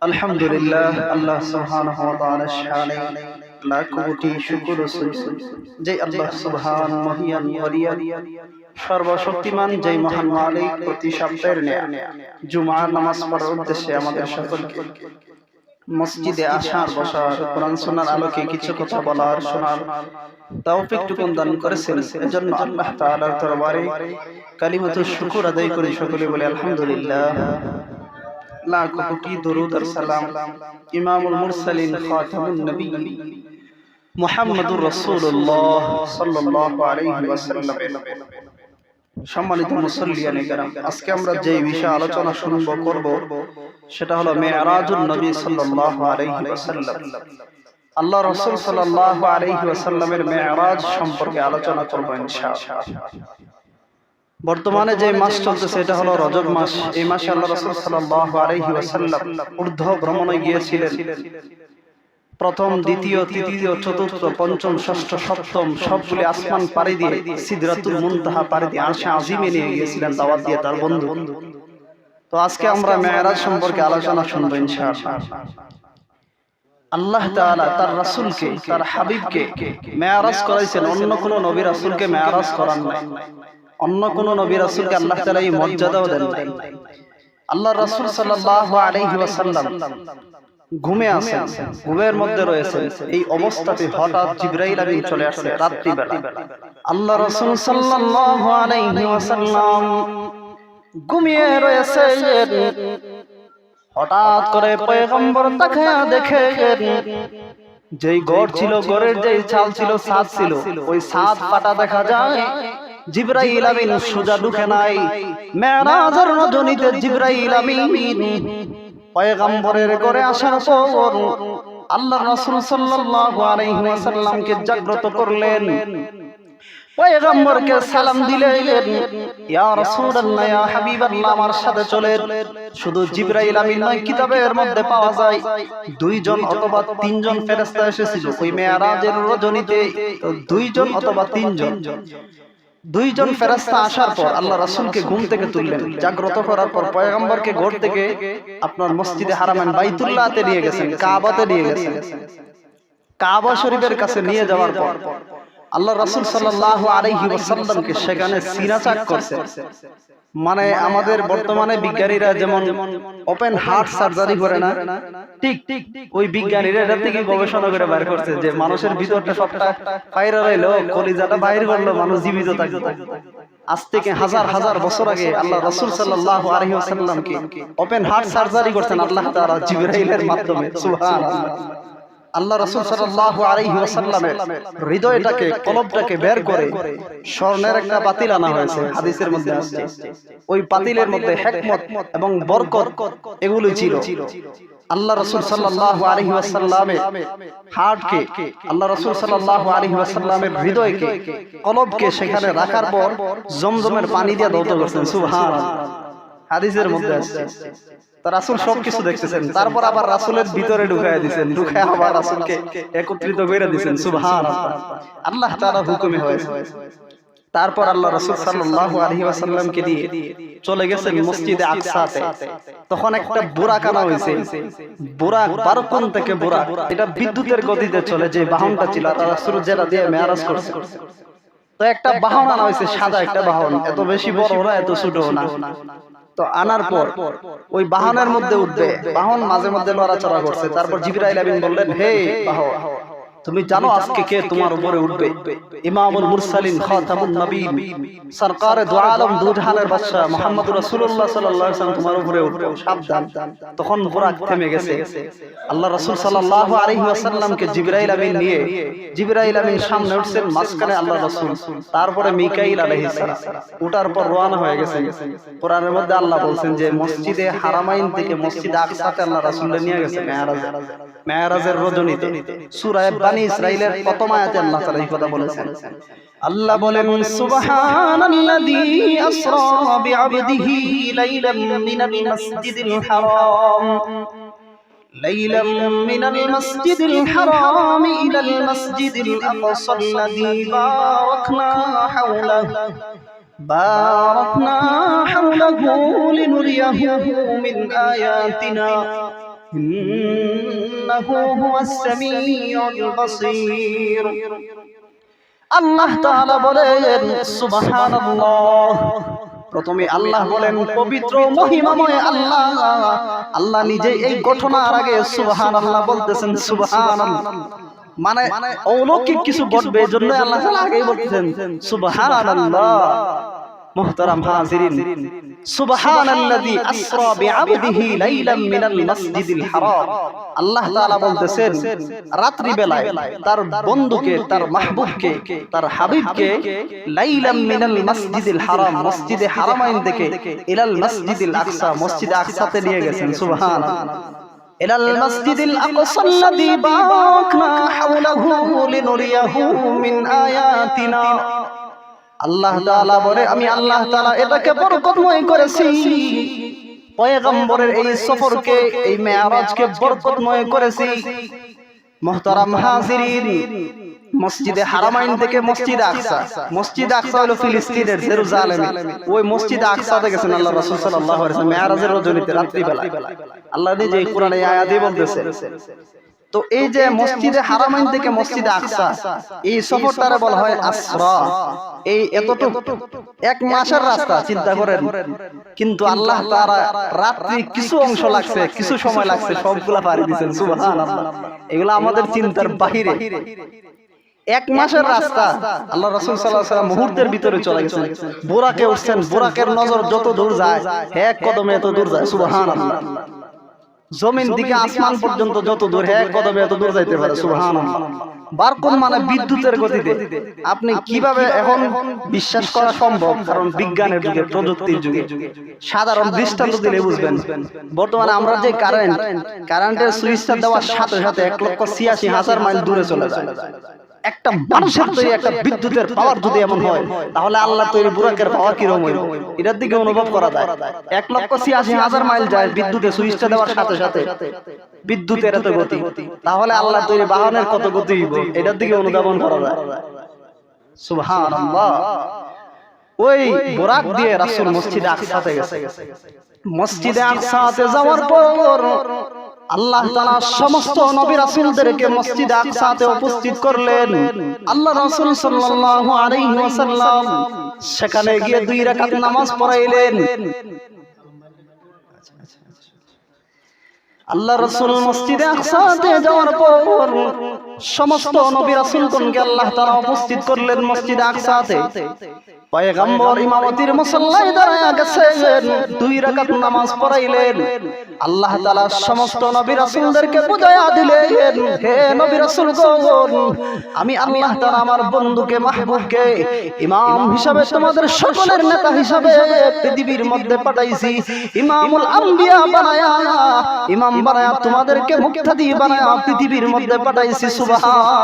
আলহামদুলিল্লাহ, আল্লাহ সুবহানাহু ওয়া তাআলার শানে লাখ কোটি শুকর ও সুজুদ। যে আল্লাহ সুবহান মহিয়ান ওয়ালিয়ান সর্বশক্তিমান, যেই মহান মালিক প্রতি সপ্তাহের ন্যায় জুমার নামাজ পড়ার উদ্দেশ্যে আমাদের সকলকে মসজিদে আসার, বসার, কোরআন সুন্নাহর আলোকে কিছু কথা বলার, শোনার তৌফিক টুকুন দান করেছেন। এজন্য আল্লাহ তাআলার দরবারে কালিমাতুশ শুকর আদায় করি। সকলে বলে আলহামদুলিল্লাহ। লাখ কোটি দরুদ আর সালাম ইমামুল মুরসালিন খাতামুন নবিয়্যিন মুহাম্মদুর রাসূলুল্লাহ সাল্লাল্লাহু আলাইহি ওয়াসাল্লাম। সম্মানিত মুসল্লিয়ানে কেরাম, আজকে আমরা যে বিষয়ে আলোচনা করব সেটা হলো মেরাজুন নবী সাল্লাল্লাহু আলাইহি ওয়াসাল্লাম। আল্লাহ রাসূল সাল্লাল্লাহু আলাইহি ওয়াসাল্লামের মেরাজ সম্পর্কে আলোচনা করব ইনশাআল্লাহ। বর্তমানে যে মাস চলতেছে এটা হলো রজব মাস। এই মাসে আল্লাহ রাসূল সাল্লাল্লাহু আলাইহি ওয়াসাল্লাম ঊর্ধ্ব ভ্রমণে গিয়েছিলেন। প্রথম, দ্বিতীয়, তৃতীয়, চতুর্থ, পঞ্চম, ষষ্ঠ, সপ্তম সবগুলি আসমান পাড়ি দিয়ে সিদরাতুল মুনতাহা পাড়ি দিয়ে আরশে আজিমে নিয়ে গিয়েছিলেন দাওয়াত দিয়ে তার বন্ধু। তো আজকে আমরা মেরাজ সম্পর্কে আলোচনা শুনবো ইনশাআল্লাহ। আল্লাহ তাআলা তার রাসূলকে, তার হাবিবকে মেরাজ করাইছেন। অন্য কোন নবী রাসূলকে মেরাজ করান নাই। অন্য কোন নবী রাসূলকে আল্লাহ তাআলা এই মর্যাদাও দেন নাই। আল্লাহ রাসূল সাল্লাল্লাহু আলাইহি ওয়াসাল্লাম ঘুমে আছেন, ঘুমের মধ্যে রয়েছেন। এই অবস্থাতে হঠাৎ জিবরাইল আমিন চলে আসে রাত্রি বেলা। আল্লাহ রাসূল সাল্লাল্লাহু আলাইহি ওয়াসাল্লাম ঘুমিয়ে রয়েছেন। হঠাৎ করে পয়গম্বর তাকায়া দেখেন যেই গড় ছিল, গড়ের যেই চাল ছিল, ছাদ ছিল, ওই ছাদ ফাটা দেখা যায়। জিবরাইল আমিন সোজা ঢুকে নাই। মেরাজের রজনীতে জিবরাইল আমিন পয়গম্বরের ঘরে আসার পর আল্লাহ রাসূল সাল্লাল্লাহু আলাইহি ওয়াসাল্লামকে জাগ্রত করলেন। পয়গম্বরকে সালাম দিলেন, ইয়া রাসূলুল্লাহ, ইয়া হাবিবাল্লাহ, আমার সাথে চলেন। শুধু জিবরাইল আমিন নয়, কিতাবের মধ্যে পাওয়া যায় দুইজন অথবা তিনজন ফেরেশতা এসেছিল ওই মেরাজের রজনীতে। দুইজন অথবা তিনজন, দুইজন ফেরেশতা আসার পর আল্লাহ রাসূলকে ঘুম থেকে তুললেন। জাগ্রত করার পর পয়গম্বরকে ঘর থেকে আপনার মসজিদে হারামাইন বাইতুল্লাহতে নিয়ে গেছেন, কাবাতে নিয়ে গেছেন। কাবা শরীফের কাছে নিয়ে যাওয়ার পর আল্লাহ রাসূল সাল্লাল্লাহু আলাইহি ওয়াসাল্লামকে সেখানে সিনাচাক করছেন। মানে আমাদের বর্তমানে বিজ্ঞানীরা যেমন ওপেন হার্ট সার্জারি করে না, ঠিক ওই বিজ্ঞানীরা এটা থেকে গবেষণা করে বের করছে যে মানুষের ভিতরটা সবটা বাইরে রইলো, কলিজাটা বাইরে করলো, মানুষ জীবিত থাকবে। আজ থেকে হাজার হাজার বছর আগে আল্লাহ রাসূল সাল্লাল্লাহু আলাইহি ওয়াসাল্লামকে ওপেন হার্ট সার্জারি করছেন আল্লাহ তাআলা জিবরাইলের মাধ্যমে। সুবহানাল্লাহ। আল্লাহ রাসূল সাল্লাল্লাহু আলাইহি ওয়াসাল্লামের হৃদয়টাকে, কলবটাকে বের করে স্বর্ণের একটা পাতিল আনা হয়েছে, হাদিসের মধ্যে আসছে। ওই পাতিলের মধ্যে হিকমত এবং বরকত এগুলো ছিল। আল্লাহ রাসূল সাল্লাল্লাহু আলাইহি ওয়াসাল্লামের হার্টকে, আল্লাহ রাসূল সাল্লাল্লাহু আলাইহি ওয়াসাল্লামের হৃদয়কে, কলবকে সেখানে রাখার পর জমজমের পানি দিয়ে ধৌত করতেন। সুবহানাল্লাহ। হাদিসের মধ্যে আসছে। তো রাসূল সবকিছু দেখতেছেন, তারপর আবার রাসূলের ভিতরে ঢুকায় দিবেন, ঢুকায় আবার রাসূলকে একত্রিত করে দিবেন। সুবহানাল্লাহ। আল্লাহ তাআলা হুকুমে হয়েছে। তারপর আল্লাহ রাসূল সাল্লাল্লাহু আলাইহি ওয়াসাল্লামকে দিয়ে চলে গেছেন মসজিদে আকসাতে। তখন একটা বুরাক আনা হয়েছে। বুরাক, বারকুন থেকে বুরাক, এটা বিদ্যুতের গতিতে চলে যে বাহনটা ছিল আল্লাহ রাসূল যেটা দিয়ে মেরাজ করছে। তো একটা বাহন আনা হয়েছে, সাদা একটা বাহন, এত বেশি বড় না, এত ছোটও না। তো আনার পর ওই বাহনের মধ্যে উঠবে, বাহন মাঝে মধ্যে লড়াচড়া করছে। তারপর জিবরাইল আমিন বললেন, হে বাহন, তুমি জানো আজকে কে তোমার উপরে উঠবে? ইমামুল মুরসালিন খাতামুন নবিয়্যিন সরকারে দু আলম, দু জাহানের বাদশা মুহাম্মদুর রাসূলুল্লাহ সাল্লাল্লাহু আলাইহি ওয়াসাল্লাম তোমার উপরে উঠবে, সাবধান। তখন বুরাক থেমে গেছে। আল্লাহ রাসূল সাল্লাল্লাহু আলাইহি ওয়াসাল্লামকে জিবরাইল আমিন নিয়ে, জিবরাইল আমিন সামনে উঠছেন, মাঝখানে আল্লাহ রাসূল, তারপরে মিকাইল আলাইহিস সালাম। উঠার পর রওনা হয়ে গেছেন। কোরআনের মধ্যে আল্লাহ বলছেন যে মসজিদে হারামাইন থেকে মসজিদে আকসাতে আল্লাহ রাসূলকে নিয়ে গেছে মেরাজের রজনীতে। সূরা বানী ইসরাঈলের প্রথম আয়াতে আল্লাহ তাআলা এই কথা বলেছেন। আল্লাহ বলেন, সুবহানাল্লাযী আসরা বিআবদিহি লাইলাম মিনাল মাসজিদিল হারাম ইলাল মাসজিদিল আকসাল্লাযী বারাকনা হাওলাহু লিনুরিয়াহু মিন আয়াতিনা ইন্নাহু হুয়াস সামিউল বাসীর। আল্লাহ তাআলা বলেন সুবহানাল্লাহ। প্রথমে আল্লাহ বলেন পবিত্র মহিমাময় আল্লাহ। আল্লাহ নিজে এই ঘটনার আগে সুবহানাল্লাহ বলতেছেন। সুবহানাল্লাহ মানে অলৌকিক কিছু ঘটবে, এজন্য আল্লাহ তাআলা আগেই বলতেছেন সুবহানাল্লাহ। মুহতারাম হাজিরিন, সুবহানাল্লাযী আসরা বিআবদিহি লাইলাম মিনাল মাসজিদিল হারাম। আল্লাহ তাআলা বলতেছেন রাত্রি বেলায় তার বন্ধুকে, তার মাহবুবকে, তার হাবিবকে লাইলাম মিনাল মাসজিদিল হারাম, মসজিদে হারামাইন থেকে ইলাল মাসজিদিল আকসা, মসজিদে আকসাতে নিয়ে গেছেন। সুবহানাল্লাহ। ইলাল মাসজিদিল আকসাল্লাযী বারাকনা হাওলাহু লিনুরিয়াহু মিন আয়াতিনা। আল্লাহ তাআলা বলে আমি আল্লাহ তাআলা এটাকে বরকতময় করেছি। পয়গম্বরের এই সফরকে, এই মেরাজকে বরকতময় করেছি। মুহতারাম হাজিরিন, মসজিদে হারামাইন থেকে মসজিদে আকসা, মসজিদে আকসা হলো ফিলিস্তিনের জেরুজালেমে, ওই মসজিদে আকসাতে গেছেন আল্লাহ রাসূল সাল্লাল্লাহু আলাইহি ওয়াসাল্লাম মেরাজের রজনীতে রাত্রি বেলা। আল্লাহ নিজে কোরআনে আয়াতে বলতেছেন। তো এই যে মসজিদে হারামাইন থেকে মসজিদে আকসা, এই সফরটারে বলা হয় আসরা। এই এতটুকু এক মাসের রাস্তা চিন্তা করেন, কিন্তু আল্লাহ তাআলা রাত্রি কিছু অংশ লাগছে, কিছু সময় লাগছে, সবগুলা পারি দিয়েছেন। সুবহানাল্লাহ। এগুলো আমাদের চিন্তার বাহিরে। এক মাসের রাস্তা আল্লাহ রাসূল সাল্লাল্লাহু আলাইহি ওয়াসাল্লাম মুহূর্তের ভিতরে চলে গেছেন। বুরাকে উঠছেন, বুরাকের নজর যত দূর যায় এক কদমে এত দূর যায়। সুবহানাল্লাহ। জমিন থেকে আসমান পর্যন্ত যত দূর এক কদমে এত দূর যাইতে পারে। সুবহানাল্লাহ। বারকন মানে বিদ্যুতের গতিতে। আপনি কিভাবে এখন বিশ্বাস করা সম্ভব? কারণ বিজ্ঞানের যুগে, প্রযুক্তির যুগে। সাধারণ দৃষ্টান্ত দিলে বুঝবেন। বর্তমানে আমরা যে কারেন্টের সুইচটা দেওয়ার সাথে সাথে 1,86,000 মাইল দূরে চলে যায়। একটা মানুষের তৈরি একটা বিদ্যুতের পাওয়ার যদি এমন হয়, তাহলে আল্লাহ তৈরি বুরাকের পাওয়ার কিরকম হইল এটার দিকে অনুভব করা যায়। 1,86,000 মাইল যায় বিদ্যুতের সুইচটা দেওয়ার সাথে সাথে, বিদ্যুতের এত গতি, তাহলে আল্লাহ তৈরি বাহনের কত গতি হইব এটার দিকে অনুধাবন করা যায়। সুবহানাল্লাহ। ওই বুরাক দিয়ে রাসূল মসজিদে আকসাতে গেছে। মসজিদে আকসাতে যাওয়ার পর আল্লাহ তাআলা সমস্ত নবী রাসূলদেরকে মসজিদে আকসাতে উপস্থিত করলেন। আল্লাহ রাসূল সাল্লাল্লাহু আলাইহি ওয়াসাল্লাম সেখানে গিয়ে 2 রাকাত নামাজ পড়াইলেন। আল্লাহ রাসূল মসজিদে আকসাতে যাওয়ার পর সমস্ত নবী রাসূলগণকে আল্লাহ তাআলা উপস্থিত করলেন মসজিদে আকসাতে। পয়গম্বর ইমামতির মুসল্লায় দাঁড়ায়া গেছেন, 2 রাকাত নামাজ পড়াইলেন। আল্লাহ তাআলা সমস্ত নবী রাসূলদেরকে বুঝায়া দিলেন, হে নবী রাসূলগণ, আমি আল্লাহ তাআলা আমার বন্ধুকে, মাহবুবকে ইমাম হিসাবে, তোমাদের সকলের নেতা হিসাবে পৃথিবীর মধ্যে পাঠাইছি। ইমামুল আম্বিয়া বানায়া, ইমাম বানায়া, তোমাদেরকে মুক্তাদি বানায়া পৃথিবীর মধ্যে পাঠাইছি। সুবহানাল্লাহ।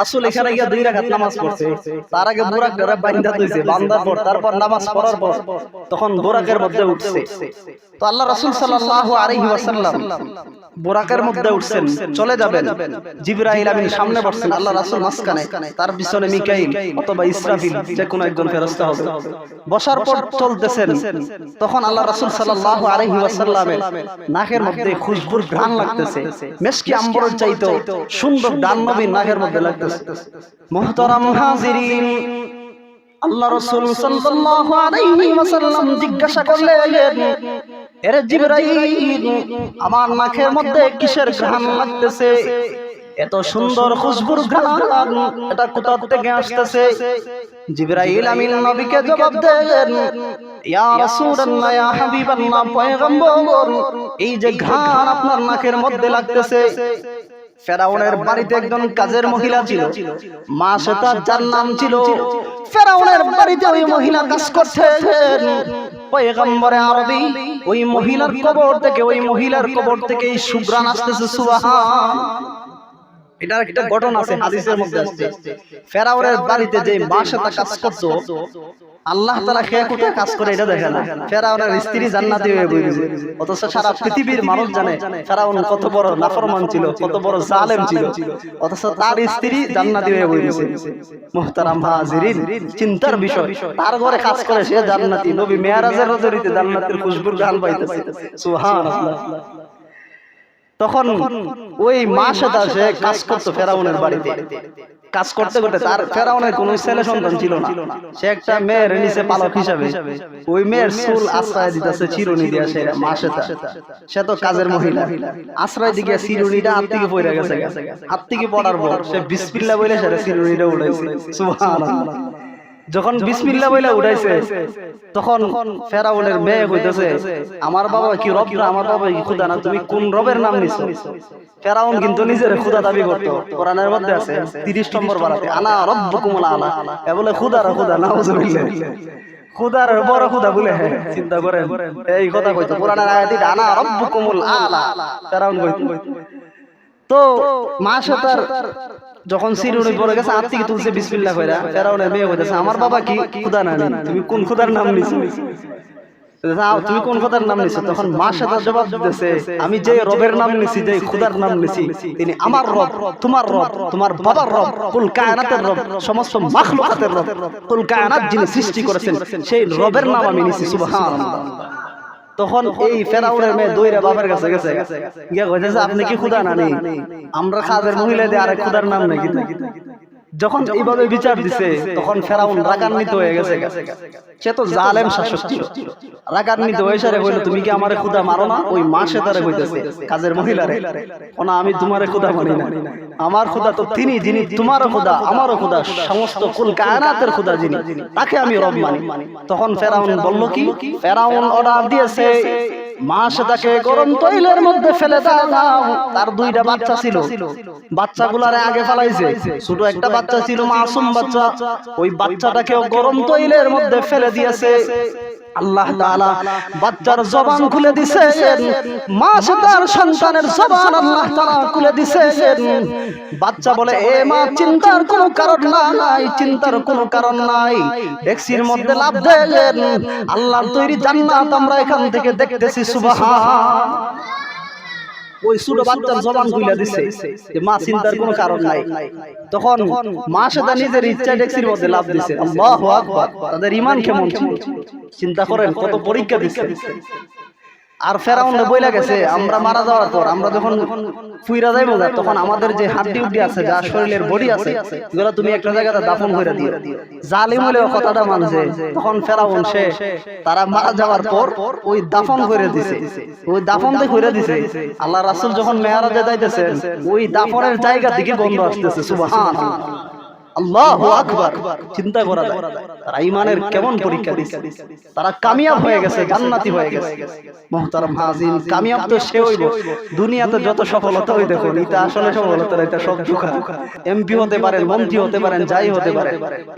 রাসূল এখানে গিয়ে 2 রাকাত নামাজ পড়ছে। তার আগে বুরাক ধরে বান্দা হইছে, বান্দার পর তারপর নামাজ পড়ার পর তখন বুরাকের মধ্যে উঠছে। তো আল্লাহ রাসূল সাল্লাল্লাহু আলাইহি ওয়াসাল্লাম বুরাকের মধ্যে উঠছেন, চলে যাবেন। জিবরাইল আমিন সামনে বসছেন, আল্লাহ রাসূল মাঝখানে, তার পিছনে মিকাইল অথবা ইসরাফিল যে কোনো একজন ফেরেশতা হবে। বসার পর চলতেছেন, তখন আল্লাহ রাসূল সাল্লাল্লাহু আলাইহি ওয়াসাল্লামের নাকের মধ্যে খুশবুর ঘ্রাণ লাগতেছে। মিশকি আম্বরের চাইতে সুন্দর গান নবীর নাকের মধ্যে লাগতেছে। মুহতারাম হাজিরিন, আল্লাহ রাসূল সাল্লাল্লাহু আলাইহি ওয়াসাল্লাম জিজ্ঞাসা করলেন, এরে জিবরাইল, আমার নাকের মধ্যে কিসের ঘ্রাণ লাগতেছে? এত সুন্দর খুশবুর ঘ্রাণ, এটা কোথা থেকে আসতেছে? জিবরাইল আমিন নবীকে জবাব দেন, ইয়া রাসূলুল্লাহ, ইয়া হাবিবাল্লাহ, পয়গম্বর, এই যে ঘ্রাণ আপনার নাকের মধ্যে লাগতেছে, ফেরাউনের বাড়িতে একজন কাজের মহিলা ছিল, মা সেতা, যার নাম ছিল। ফেরাউনের বাড়িতে ওই মহিলা কাজ করতেন। পয়গম্বরে আরবি ওই মহিলার কবর থেকে, ওই মহিলার কবর থেকে এই সুঘ্রাণ আসতেছে। সুবহানাল্লাহ। এটার একটা ঘটনা আছে, হাদিসের মধ্যে আছে। ফেরাউনের বাড়িতে যে মা সেতা কাজ করতো, আল্লাহ তাআলা কে কোথায় কাজ করে এটা দেখে না। ফেরাউনের স্ত্রী জান্নাতি হয়ে বসেছে, অথচ সারা পৃথিবীর মানুষ জানে ফেরাউন কত বড় নাফরমান ছিল, কত বড় জালেম ছিল, অথচ তার স্ত্রী জান্নাতি হয়ে বসেছে। মুহতারাম হাজিরিন, চিন্তার বিষয়, তার ঘরে কাজ করে সে জান্নাতি। নবী মেরাজের রজনীতে জান্নাতের খুশবুর ঘ্রাণ পাইতেছে। সুবহানাল্লাহ। তখন ওই মা সেটা সে কাজ করতো ফেরাউনের বাড়িতে। কাজ করতে করতে তার ফেরাউনের কোনো ছেলে সন্তান ছিল না। সে একটা মেয়ের নিচে পালক হিসাবে ওই মেয়ের চুল আশ্রয় দিতেছে চিরুনি দিয়া। সে মা সেটা, সে তো কাজের মহিলা, আশ্রয় দিকে চিরুনিটা হাত থেকে পড়ে গেছে। হাত থেকে পড়ার পর সে বিসমিল্লাহ বলে সেটা চিরুনিটা উঠাইছে। সুবহানাল্লাহ। যখন বিসমিল্লাহ বলে উঠাইছে তখন ফেরাউনের মেয়ে কইতেছে, আমার বাবা কি রব না, আমার বাবা কি খোদা না, তুমি কোন রবের নাম নিছো? ফেরাউন কিন্তু নিজের খোদা দাবি করতো। কোরআনের মধ্যে আছে 30 নম্বর পারাতে, আনা রব্বুকুমুল আলা, এ বলে খোদার খোদা, নাউজুবিল্লাহ। খোদার বড় খোদা বলে চিন্তা করেন, এই কথা কইতো কোরআনের আয়াতে, আনা রব্বুকুমুল আলা, ফেরাউন কইতো। তো মা সেটার যখন চিরুনি পড়ে গেছে হাত থেকে তুলছে বিসমিল্লাহ কইরা, ফেরাউনের মেয়ে কইতেছে, আমার বাবা কি খোদা না, তুমি কোন খোদার নাম নিছো? তুমি কোন খোদার নাম নিছো? তখন মা সেটা জবাব দিতেছে, আমি যে রবের নাম নিছি, যে খোদার নাম নিছি, তিনি আমার রব, তোমার রব, তোমার বাবার রব, কুল কায়নাতের রব, সমস্ত মাখলুকাতের রব, কুল কায়নাত যিনি সৃষ্টি করেছেন সেই রবের নাম আমি নিছি। সুবহানাল্লাহ। তখন এই ফেরাউনের মেয়ে দইরা বাবার কাছে গেছে, গিয়া কইতেছে, আপনি কি খোদা না নেই? আমরা কাজের মহিলা দিয়ে আরেক খোদার নাম নাকি? যখন এইভাবে বিচার দিছে তখন ফেরাউন রাগান্বিত হয়ে গেছে। সে তো জালেম শাসক ছিল, রাগান্বিত হয়ে সারে কইলো, তুমি কি আমারে খোদা মারো না? ওই মা সেটারে কইতেছে কাজের মহিলারে, না আমি তোমারে খোদা মানি না, আমার খোদা তো তিনি যিনি তোমারও খোদা আমারও খোদা, সমস্ত কুল কায়নাতের খোদা যিনি, তাকে আমি রব মানি। তখন ফেরাউন বলল কি, ফেরাউন অর্ডার দিয়েছে মা সেটাকে গরম তৈলের মধ্যে ফেলে দাও। তার দুইটা বাচ্চা ছিল, বাচ্চাগুলারে আগে ফেলাইছে। ছোট একটা বাচ্চা ছিল মাসুম বাচ্চা, ওই বাচ্চাটাকেও গরম তৈলের মধ্যে ফেলে দিয়েছে। আল্লাহ তাআলা বাচ্চার জবান খুলে দিয়েছেন, মা সেটার সন্তানের জবান আল্লাহ তাআলা খুলে দিয়েছেন। বাচ্চা বলে, এ মা চিন্তার কোনো কারণ নাই, চিন্তার কোনো কারণ নাই, ডেক্সির মধ্যে লাফ দেন, আল্লাহর তৈরি জান্নাত আমরা এখান থেকে দেখতেছি। সুবহানাল্লাহ। ওই ছোট বাচ্চার জবান খুলে দিছে যে মা চিন্তার কোনো কারণ নাই। তখন মা সেটা নিজের ইচ্ছায় ডেক্সির মধ্যে লাফ দিছে। আল্লাহু আকবার। তাদের ঈমান কেমন ছিল চিন্তা করেন, কত পরীক্ষা দিচ্ছে। আর ফেরাউন বইলা গেছে, আমরা মারা যাওয়ার পর আমরা যখন ফুইরা যাইবো তখন আমাদের যে হাড্ডি উড্ডি আছে, যা শরীরের বডি আছে, এগুলো তুমি একটা জায়গাতে দাফন করে দিও। জালিম হলেও কথাটা মানছে। তখন ফেরাউন সে তারা মারা যাওয়ার পর ওই দাফন করে দিছে, ওই দাফনতে করে দিছে। আল্লাহ রাসূল যখন মেরাজে যাইতেছেন ওই দাফনের জায়গা থেকে গন্ধ আসতেছে। সুবহানাল্লাহ, আল্লাহু আকবার। চিন্তা করা যায় তারা ঈমানের কেমন পরীক্ষা দিচ্ছে। তারা কামিয়াব হয়ে গেছে, জান্নাতি হয়ে গেছে। মুহতারাম হাজির, কামিয়াব তো সে হইব। দুনিয়াতে যত সফলতা হই দেখুন, এটা আসলে সফলতা না, এটা সব ধোঁকা। এমপি হতে পারেন, মন্ত্রী হতে পারেন, যাই হতে পারে,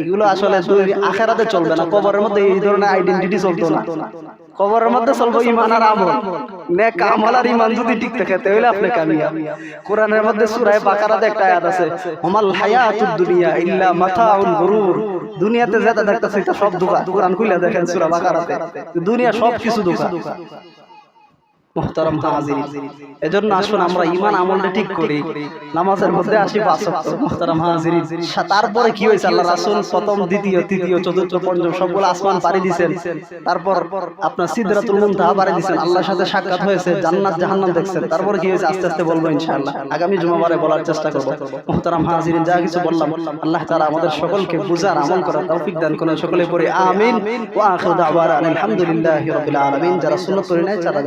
এগুলো আসলে আখিরাতে চলবে না। কবরের মধ্যে এই ধরনের আইডেন্টিটি চলতো না। কবরের মধ্যে চলবে ঈমান আর আমল। নেক আমল আর ঈমান যদি ঠিক থাকে তাহলে আপনি কামিয়াব। কোরআনের মধ্যে সূরা বাকারাতে একটা আয়াত আছে, ওমাল হায়াতুদ দুনিয়া ইল্লা মাতাউল গুরুর। দুনিয়াতে যেটা দেখতেছেন এটা সব ধোঁকা। কোরআন খুলে দেখেন সূরা বাকারাতে, দুনিয়া সব কিছু ধোঁকা। মুহতারাম হাজির, এজন্য আসুন আমরা ঈমান আমলটা ঠিক করি, নামাজের মধ্যে আসি 5 ওয়াক্ত। মুহতারাম হাজির, তারপরে কি হইছে? আল্লাহ রাসূল প্রথম, দ্বিতীয়, তৃতীয়, চতুর্থ, পঞ্চম সবগুলো আসমান পাড়ি দিবেন। তারপর আপনার সিদরাতুল মুনতাহা পাড়ি দিবেন, আল্লাহর সাথে সাক্ষাৎ হয়েছে, জান্নাত জাহান্নাম দেখছেন। তারপর কি হয়েছে আস্তে আস্তে বলবো ইনশাআল্লাহ, আগামী জুমাবারে বলার চেষ্টা করব। মুহতারাম হাজির, যা কিছু বললাম আল্লাহ তাআলা আমাদের সকলকে বুঝার, আমল করার তৌফিক দান করুন। সকলে পড়ে আমিন। ওয়া আখিরু দাওয়ানা আলহামদুলিল্লাহি রাব্বিল আলামিন। যারা সুন্নাত পড়ে নাই তারা